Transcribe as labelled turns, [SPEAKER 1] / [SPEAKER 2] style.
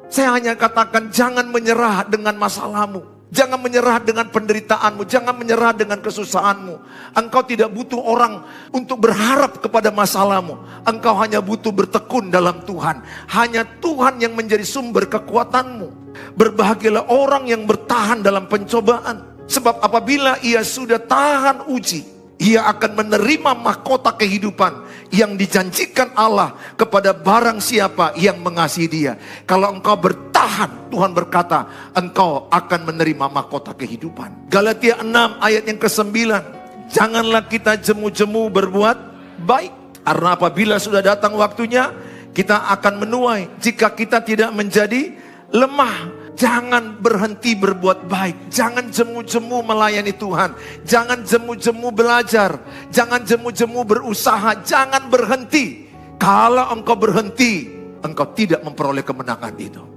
[SPEAKER 1] Saya hanya katakan jangan menyerah dengan masalahmu. Jangan menyerah dengan penderitaanmu. Jangan menyerah dengan kesusahanmu. Engkau tidak butuh orang untuk berharap kepada masalahmu. Engkau hanya butuh bertekun dalam Tuhan. Hanya Tuhan yang menjadi sumber kekuatanmu. Berbahagialah orang yang bertahan dalam pencobaan. Sebab apabila ia sudah tahan uji, ia akan menerima mahkota kehidupan yang dijanjikan Allah kepada barang siapa yang mengasihi dia. Kalau engkau bertahan, Tuhan berkata, engkau akan menerima mahkota kehidupan. Galatia 6 ayat yang ke-9. Janganlah kita jemu-jemu berbuat baik. Karena apabila sudah datang waktunya, kita akan menuai jika kita tidak menjadi lemah. Jangan berhenti berbuat baik. Jangan jemu-jemu melayani Tuhan. Jangan jemu-jemu belajar. Jangan jemu-jemu berusaha. Jangan berhenti. Kalau engkau berhenti, engkau tidak memperoleh kemenangan itu.